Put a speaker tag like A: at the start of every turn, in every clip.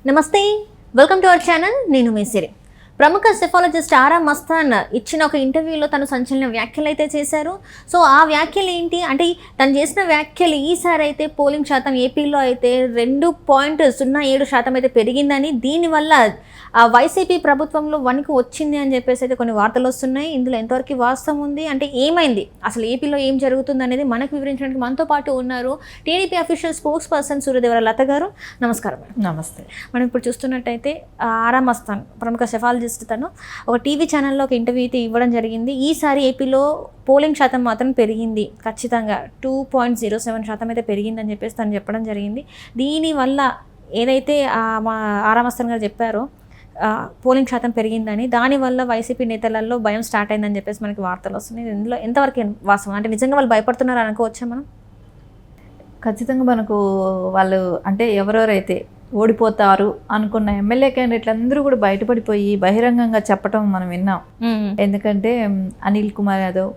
A: నమస్తే, welcome to our channel. నేను మీ సిరి. ప్రముఖ సెఫాలజిస్ట్ ఆరా మస్తాన్ ఇచ్చిన ఒక ఇంటర్వ్యూలో తను సంచలన వ్యాఖ్యలు అయితే చేశారు. సో ఆ వ్యాఖ్యలు ఏంటి అంటే, తను చేసిన వ్యాఖ్యలు ఈసారి అయితే పోలింగ్ శాతం ఏపీలో అయితే 2.07% అయితే పెరిగిందని, దీనివల్ల ఆ వైసీపీ ప్రభుత్వంలో వణుకు వచ్చింది అని చెప్పేసి అయితే కొన్ని వార్తలు వస్తున్నాయి. ఇందులో ఎంతవరకు వాస్తవం ఉంది అంటే ఏమైంది, అసలు ఏపీలో ఏం జరుగుతుంది అనేది మనకు వివరించడానికి మనతో పాటు ఉన్నారు TDP official spokesperson Suryadevara Latha గారు. నమస్కారం.
B: నమస్తే.
A: మనం ఇప్పుడు చూస్తున్నట్టయితే ఆరా మస్తాన్ ప్రముఖ సెఫాలజిస్ట్ తను ఒక టీవీ ఛానల్లో ఒక ఇంటర్వ్యూ అయితే ఇవ్వడం జరిగింది. ఈసారి ఏపీలో పోలింగ్ శాతం మాత్రం పెరిగింది, ఖచ్చితంగా 2.07% అయితే పెరిగిందని చెప్పేసి తను చెప్పడం జరిగింది. దీనివల్ల ఏదైతే మా ఆరా మస్తాన్ గారు చెప్పారో పోలింగ్ శాతం పెరిగిందని, దానివల్ల వైసీపీ నేతలలో భయం స్టార్ట్ అయిందని చెప్పేసి మనకి వార్తలు వస్తున్నాయి. ఇందులో ఎంతవరకు వాస్తవం అంటే నిజంగా వాళ్ళు భయపడుతున్నారు అనుకోవచ్చా మనం?
B: ఖచ్చితంగా మనకు వాళ్ళు అంటే ఎవరెవరైతే ఓడిపోతారు అనుకున్న ఎమ్మెల్యే క్యాండిడేట్లు అందరూ కూడా బయటపడిపోయి బహిరంగంగా చెప్పటం మనం విన్నాం. ఎందుకంటే అనిల్ కుమార్ యాదవ్,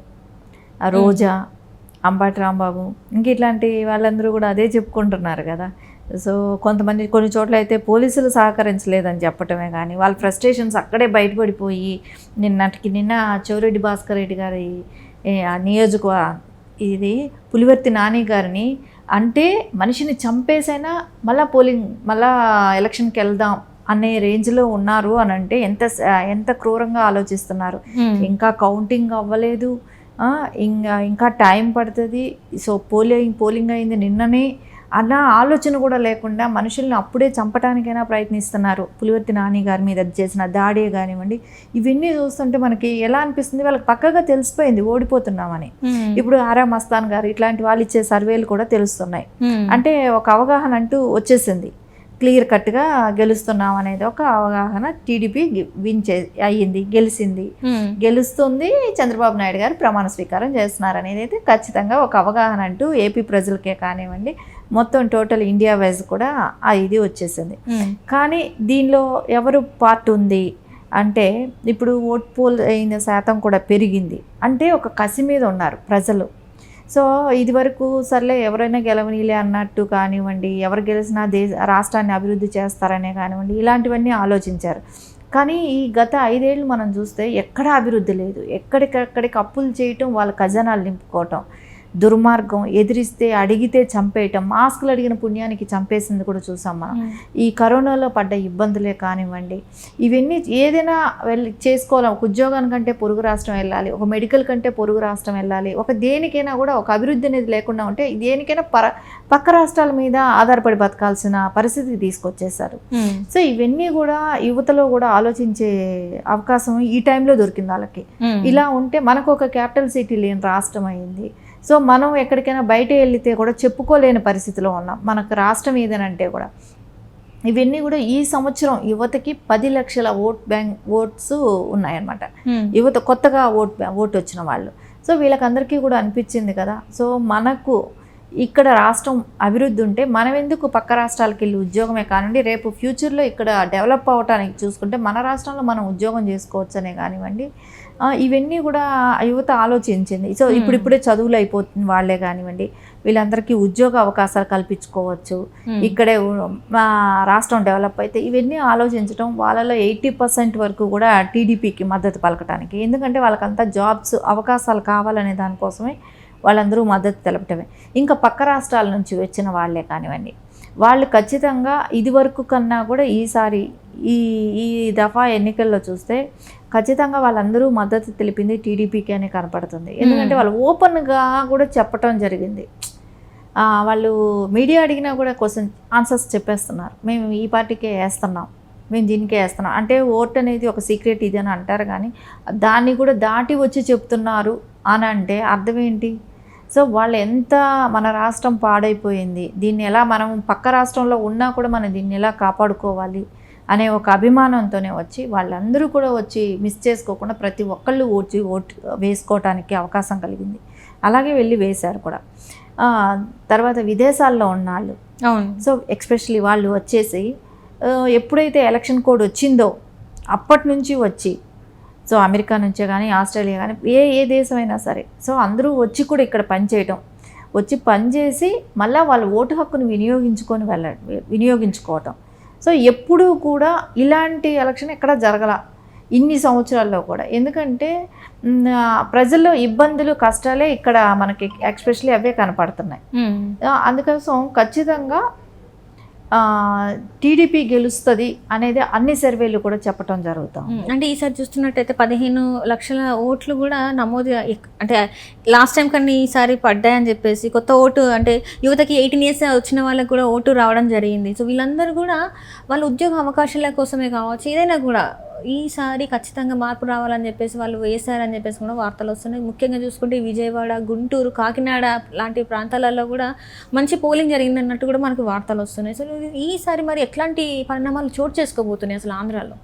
B: రోజా, అంబటి రాంబాబు, ఇంక ఇట్లాంటి వాళ్ళందరూ కూడా అదే చెప్పుకుంటున్నారు కదా. సో కొంతమంది కొన్ని చోట్ల అయితే పోలీసులు సహకరించలేదని చెప్పటమే కానీ వాళ్ళ ఫ్రస్ట్రేషన్స్ అక్కడే బయటపడిపోయి నిన్న చెవిరెడ్డి భాస్కర్ రెడ్డి గారి ఇది పులివర్తి నాని గారిని అంటే మనిషిని చంపేసైనా మళ్ళా ఎలక్షన్కి వెళ్దాం అనే రేంజ్లో ఉన్నారు అని అంటే ఎంత క్రూరంగా ఆలోచిస్తున్నారు. ఇంకా కౌంటింగ్ అవ్వలేదు, ఇంకా టైం పడుతుంది. సో పోలింగ్ అయింది నిన్ననే అన్న ఆలోచన కూడా లేకుండా మనుషుల్ని అప్పుడే చంపటానికైనా ప్రయత్నిస్తున్నారు. పులివర్తి నాని గారి మీద చేసిన దాడే కానివ్వండి, ఇవన్నీ చూస్తుంటే మనకి ఎలా అనిపిస్తుంది, వాళ్ళకి పక్కగా తెలిసిపోయింది ఓడిపోతున్నామని. ఇప్పుడు ఆరా మస్తాన్ గారు ఇట్లాంటి వాళ్ళు ఇచ్చే సర్వేలు కూడా తెలుస్తున్నాయి. అంటే ఒక అవగాహన అంటూ వచ్చేసింది, క్లియర్ కట్గా గెలుస్తున్నాం అనేది ఒక అవగాహన. టీడీపీ గెలుస్తుంది, చంద్రబాబు నాయుడు గారు ప్రమాణ స్వీకారం చేస్తున్నారు అనేది అయితే ఖచ్చితంగా ఒక అవగాహన అంటూ ఏపీ ప్రజలకే కానివ్వండి, మొత్తం టోటల్ ఇండియా వైజ్ కూడా ఇది వచ్చేసింది. కానీ దీనిలో ఎవరు పార్ట్ ఉంది అంటే, ఇప్పుడు ఓట్ పోల్ అయిన శాతం కూడా పెరిగింది అంటే ఒక కసి మీద ఉన్నారు ప్రజలు. సో ఇది వరకు సర్లే ఎవరైనా గెలవనీలే అన్నట్టు కానివ్వండి, ఎవరు గెలిచినా రాష్ట్రాన్ని అభివృద్ధి చేస్తారనే కానివ్వండి, ఇలాంటివన్నీ ఆలోచించారు. కానీ ఈ గత 5 ఏళ్ళు మనం చూస్తే ఎక్కడా అభివృద్ధి లేదు. ఎక్కడికక్కడికి అప్పులు చేయటం, వాళ్ళ ఖజానాలు నింపుకోవటం, దుర్మార్గం, ఎదిరిస్తే అడిగితే చంపేయటం, మాస్కులు అడిగిన పుణ్యానికి చంపేసింది కూడా చూసాం మనం. ఈ కరోనాలో పడ్డ ఇబ్బందులే కానివ్వండి, ఇవన్నీ ఏదైనా చేసుకోవాలి. ఒక ఉద్యోగానికంటే పొరుగు రాష్ట్రం వెళ్ళాలి, ఒక మెడికల్ కంటే పొరుగు రాష్ట్రం వెళ్ళాలి, ఒక దేనికైనా కూడా ఒక అభివృద్ధి అనేది లేకుండా ఉంటే దేనికైనా పక్క రాష్ట్రాల మీద ఆధారపడి బతకాల్సిన పరిస్థితికి తీసుకొచ్చేసారు. సో ఇవన్నీ కూడా యువతలో కూడా ఆలోచించే అవకాశం ఈ టైంలో దొరికింది వాళ్ళకి. ఇలా ఉంటే మనకు ఒక క్యాపిటల్ సిటీ లేని రాష్ట్రం అయింది. సో మనం ఎక్కడికైనా బయట వెళితే కూడా చెప్పుకోలేని పరిస్థితిలో ఉన్నాం. మనకు రాష్ట్రం ఏదనంటే కూడా ఇవన్నీ కూడా ఈ సంవత్సరం యువతకి 10 లక్షల ఓట్స్ ఉన్నాయన్నమాట. యువత కొత్తగా ఓటు వచ్చిన వాళ్ళు. సో వీళ్ళకందరికీ కూడా అనిపించింది కదా, సో మనకు ఇక్కడ రాష్ట్రం అభివృద్ధి ఉంటే మనం ఎందుకు పక్క రాష్ట్రాలకు వెళ్ళి ఉద్యోగమే కానివ్వండి, రేపు ఫ్యూచర్లో ఇక్కడ డెవలప్ అవ్వటానికి చూసుకుంటే మన రాష్ట్రంలో మనం ఉద్యోగం చేసుకోవచ్చనే కానివ్వండి, ఇవన్నీ కూడా యువత ఆలోచించింది. సో ఇప్పుడిప్పుడే చదువులు అయిపోతుంది వాళ్ళే కానివ్వండి, వీళ్ళందరికీ ఉద్యోగ అవకాశాలు కల్పించుకోవచ్చు, ఇక్కడే రాష్ట్రం డెవలప్ అయితే, ఇవన్నీ ఆలోచించడం వాళ్ళలో 80% వరకు కూడా టీడీపీకి మద్దతు పలకటానికి. ఎందుకంటే వాళ్ళకంతా జాబ్స్ అవకాశాలు కావాలనే దానికోసమే వాళ్ళందరూ మద్దతు తెలపటమే. ఇంకా పక్క రాష్ట్రాల నుంచి వచ్చిన వాళ్ళే కానివ్వండి, వాళ్ళు ఖచ్చితంగా ఇది వరకు కన్నా కూడా ఈసారి ఈ దఫా ఎన్నికల్లో చూస్తే ఖచ్చితంగా వాళ్ళందరూ మద్దతు తెలిపింది టీడీపీకి అని కనపడుతుంది. ఎందుకంటే వాళ్ళు ఓపెన్గా కూడా చెప్పటం జరిగింది. వాళ్ళు మీడియా అడిగినా కూడా ఆన్సర్స్ చెప్పేస్తున్నారు, మేము ఈ పార్టీకే వేస్తున్నాం, మేము దీనికే వేస్తున్నాం అంటే. ఓట్ అనేది ఒక సీక్రెట్ ఇది అని అంటారు, కానీ దాన్ని కూడా దాటి వచ్చి చెప్తున్నారు అని అంటే అర్థం ఏంటి? సో వాళ్ళు ఎంత మన రాష్ట్రం పాడైపోయింది, దీన్ని ఎలా మనం పక్క రాష్ట్రంలో ఉన్నా కూడా మనం దీన్ని ఎలా కాపాడుకోవాలి అనే ఒక అభిమానంతోనే వచ్చి వాళ్ళందరూ కూడా వచ్చి మిస్ చేసుకోకుండా ప్రతి ఒక్కళ్ళు ఓటు వేసుకోవటానికి అవకాశం కలిగింది. అలాగే వెళ్ళి వేశారు కూడా. తర్వాత విదేశాల్లో ఉన్న వాళ్ళు, సో ఎక్స్పెషలీ వాళ్ళు వచ్చేసి ఎప్పుడైతే ఎలక్షన్ కోడ్ వచ్చిందో అప్పటి నుంచి వచ్చి, సో అమెరికా నుంచే కానీ ఆస్ట్రేలియా కానీ ఏ దేశమైనా సరే, సో అందరూ వచ్చి కూడా ఇక్కడ పనిచేయటం, వచ్చి పనిచేసి మళ్ళీ వాళ్ళ ఓటు హక్కును వినియోగించుకోవటం. సో ఎప్పుడూ కూడా ఇలాంటి ఎలక్షన్ ఎక్కడ జరగల ఇన్ని సంవత్సరాల్లో కూడా. ఎందుకంటే ప్రజల్లో ఇబ్బందులు కష్టాలే ఇక్కడ మనకి ఎక్స్పెషల్లీ అవే కనపడుతున్నాయి. అందుకోసం ఖచ్చితంగా టీడీపీ గెలుస్తుంది అనేది అన్ని సర్వేలు కూడా చెప్పడం జరుగుతుంది.
A: అంటే ఈసారి చూస్తున్నట్టయితే 15 లక్షల ఓట్లు కూడా నమోదు, అంటే లాస్ట్ టైం కన్నా ఈసారి పడ్డాయని చెప్పేసి కొత్త ఓటు, అంటే యువతకి 18 ఇయర్స్ వచ్చిన వాళ్ళకి కూడా ఓటు రావడం జరిగింది. సో వీళ్ళందరూ కూడా వాళ్ళ ఉద్యోగ అవకాశాల కోసమే కావచ్చు, ఏదైనా కూడా ఈసారి ఖచ్చితంగా మార్పు రావాలని చెప్పేసి వాళ్ళు వేశారని చెప్పేసి కూడా వార్తలు వస్తున్నాయి. ముఖ్యంగా చూసుకుంటే విజయవాడ, గుంటూరు, కాకినాడ లాంటి ప్రాంతాలలో కూడా మంచి పోలింగ్ జరిగిందన్నట్టు కూడా మనకు వార్తలు వస్తున్నాయి. సో ఈసారి మరి ఎట్లాంటి పరిణామాలు చోటు చేసుకోబోతున్నాయి అసలు ఆంధ్రాలో?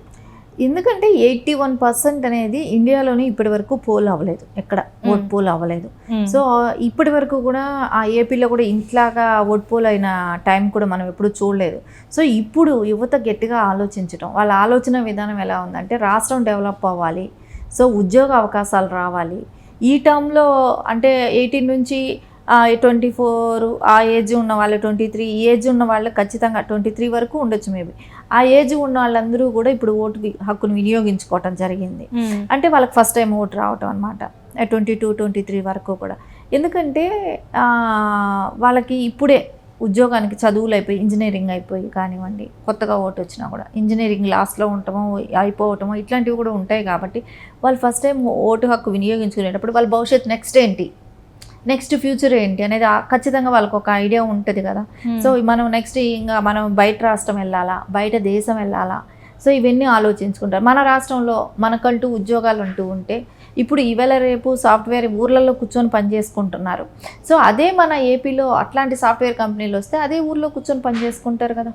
B: ఎందుకంటే 81% అనేది ఇండియాలోనే ఇప్పటి వరకు పోల్ అవ్వలేదు, ఎక్కడ ఓట్ పోల్ అవ్వలేదు. సో ఇప్పటి వరకు కూడా ఆ ఏపీలో కూడా ఇంట్లాగా ఓట్ పోల్ అయిన టైం కూడా మనం ఎప్పుడు చూడలేదు. సో ఇప్పుడు యువత గట్టిగా ఆలోచించడం, వాళ్ళ ఆలోచన విధానం ఎలా ఉందంటే రాష్ట్రం డెవలప్ అవ్వాలి, సో ఉద్యోగ అవకాశాలు రావాలి. ఈ టర్మ్లో అంటే 18 నుంచి 24 ఆ ఏజ్ ఉన్న వాళ్ళు, 23 ఈ ఏజ్ ఉన్న వాళ్ళు ఖచ్చితంగా 23 వరకు ఉండొచ్చు మేబీ. ఆ ఏజ్ ఉన్న వాళ్ళందరూ కూడా ఇప్పుడు ఓటు హక్కును వినియోగించుకోవటం జరిగింది. అంటే వాళ్ళకి ఫస్ట్ టైం ఓటు రావటం అనమాట 22, 23 వరకు కూడా. ఎందుకంటే వాళ్ళకి ఇప్పుడే ఉద్యోగానికి చదువులు అయిపోయి, ఇంజనీరింగ్ అయిపోయి కానివ్వండి, కొత్తగా ఓటు వచ్చినా కూడా ఇంజనీరింగ్ లాస్ట్లో ఉండటమో అయిపోవటమో ఇట్లాంటివి కూడా ఉంటాయి. కాబట్టి వాళ్ళు ఫస్ట్ టైం ఓటు హక్కు వినియోగించుకునేటప్పుడు వాళ్ళ భవిష్యత్తు నెక్స్ట్ ఏంటి, నెక్స్ట్ ఫ్యూచర్ ఏంటి అనేది ఖచ్చితంగా వాళ్ళకు ఒక ఐడియా ఉంటుంది కదా. సో మనం నెక్స్ట్ ఇంకా మనం బయట రాష్ట్రం వెళ్ళాలా, బయట దేశం వెళ్ళాలా, సో ఇవన్నీ ఆలోచించుకుంటారు. మన రాష్ట్రంలో మనకంటూ ఉద్యోగాలు అంటూ ఉంటే ఇప్పుడు ఇవాళ రేపు సాఫ్ట్వేర్ ఊర్లలో కూర్చొని పనిచేసుకుంటున్నారు. సో అదే మన ఏపీలో అట్లాంటి సాఫ్ట్వేర్ కంపెనీలు వస్తే అదే ఊర్లో కూర్చొని పనిచేసుకుంటారు కదా.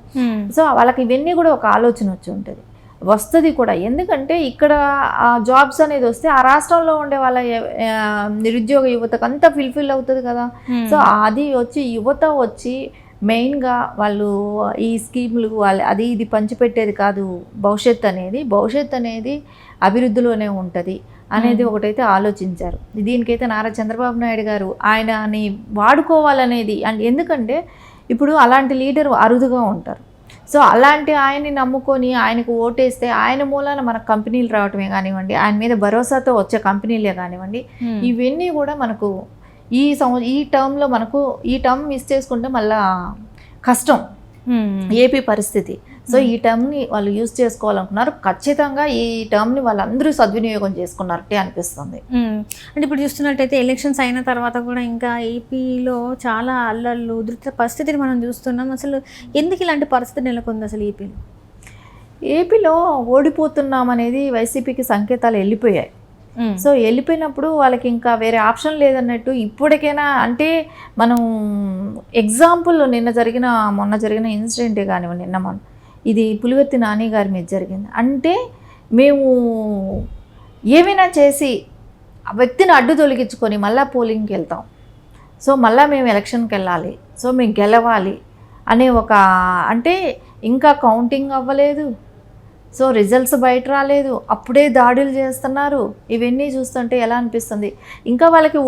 B: సో వాళ్ళకి ఇవన్నీ కూడా ఒక ఆలోచన వచ్చి ఉంటుంది, వస్తుంది కూడా. ఎందుకంటే ఇక్కడ జాబ్స్ అనేది వస్తే ఆ రాష్ట్రంలో ఉండే వాళ్ళ నిరుద్యోగ యువతకు అంతా ఫుల్ఫిల్ అవుతుంది కదా. సో అది వచ్చి యువత వచ్చి మెయిన్గా వాళ్ళు ఈ స్కీములు వాళ్ళు అది ఇది పంచిపెట్టేది కాదు. భవిష్యత్ అనేది అభివృద్ధిలోనే ఉంటుంది అనేది ఒకటైతే ఆలోచించారు. దీనికైతే నారా చంద్రబాబు నాయుడు గారు ఆయనని వాడుకోవాలనేది. అండ్ ఎందుకంటే ఇప్పుడు అలాంటి లీడర్ అరుదుగా ఉంటారు. సో అలాంటి ఆయన్ని నమ్ముకొని ఆయనకు ఓటేస్తే ఆయన మూలాన మనకు కంపెనీలు రావటమే కానివ్వండి, ఆయన మీద భరోసాతో వచ్చే కంపెనీలే కానివ్వండి, ఇవన్నీ కూడా మనకు ఈ టర్మ్లో మనకు ఈ టర్మ్ మిస్ చేసుకుంటే మళ్ళా కష్టం ఏపీ పరిస్థితి. సో ఈ టర్మ్ని వాళ్ళు యూజ్ చేసుకోవాలనుకున్నారు. ఖచ్చితంగా ఈ టర్మ్ని వాళ్ళందరూ సద్వినియోగం చేసుకున్నారటే అనిపిస్తుంది.
A: అంటే ఇప్పుడు చూస్తున్నట్టయితే ఎలక్షన్స్ అయిన తర్వాత కూడా ఇంకా ఏపీలో చాలా అల్లర్లు, ఉధృత పరిస్థితిని మనం చూస్తున్నాం. అసలు ఎందుకు ఇలాంటి పరిస్థితి నెలకొంది అసలు ఏపీలో ఓడిపోతున్నాం అనేది వైసీపీకి సంకేతాలు వెళ్ళిపోయాయి. సో వెళ్ళిపోయినప్పుడు వాళ్ళకి ఇంకా వేరే ఆప్షన్ లేదన్నట్టు ఇప్పటికైనా, అంటే మనం ఎగ్జాంపుల్ మొన్న జరిగిన ఇన్సిడెంటే కానివ్వండి, ఇది పులివర్తి నాని గారి మీద జరిగింది. అంటే మేము ఏమైనా చేసి ఆ వ్యక్తిని అడ్డు తొలగించుకొని మళ్ళీ పోలింగ్కి వెళ్తాం, సో మళ్ళీ మేము ఎలక్షన్కి వెళ్ళాలి, సో మేము గెలవాలి అనే ఒక, అంటే ఇంకా కౌంటింగ్ అవ్వలేదు, సో రిజల్ట్స్ బయట రాలేదు, అప్పుడే దాడులు చేస్తున్నారు. ఇవన్నీ చూస్తుంటే ఎలా అనిపిస్తుంది, ఇంకా వాళ్ళకి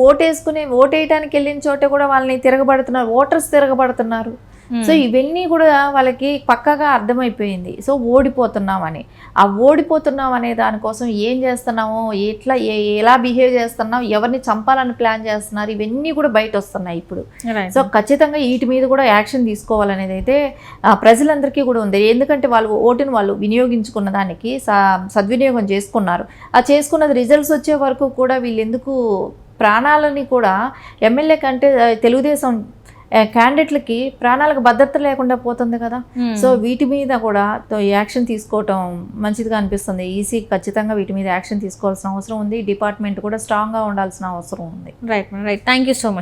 A: ఓటేయడానికి వెళ్ళిన చోట కూడా వాళ్ళని తిరగబడుతున్నారు, ఓటర్స్ తిరగబడుతున్నారు. సో ఇవన్నీ కూడా వాళ్ళకి పక్కాగా అర్థమైపోయింది. సో ఓడిపోతున్నామని, ఆ ఓడిపోతున్నాం అనే దానికోసం ఏం చేస్తున్నామో, ఎలా బిహేవ్ చేస్తున్నాం, ఎవరిని చంపాలని ప్లాన్ చేస్తున్నారు, ఇవన్నీ కూడా బయట వస్తున్నాయి ఇప్పుడు. సో ఖచ్చితంగా వీటి మీద కూడా యాక్షన్ తీసుకోవాలనేది అయితే ప్రజలందరికీ కూడా ఉంది. ఎందుకంటే వాళ్ళు ఓటును వాళ్ళు వినియోగించుకున్న దానికి సద్వినియోగం చేసుకున్నారు. ఆ చేసుకున్నది రిజల్ట్స్ వచ్చే వరకు కూడా వీళ్ళు ఎందుకు ప్రాణాలని కూడా, ఎమ్మెల్యే కంటే తెలుగుదేశం క్యాండిడేట్లకి ప్రాణాలకు భద్రత లేకుండా పోతుంది కదా. సో వీటి మీద కూడా యాక్షన్ తీసుకోవటం మంచిదిగా అనిపిస్తుంది. ఈసీ ఖచ్చితంగా వీటి మీద యాక్షన్ తీసుకోవాల్సిన అవసరం ఉంది. డిపార్ట్మెంట్ కూడా స్ట్రాంగ్గా ఉండాల్సిన అవసరం ఉంది. Right. Thank you so much.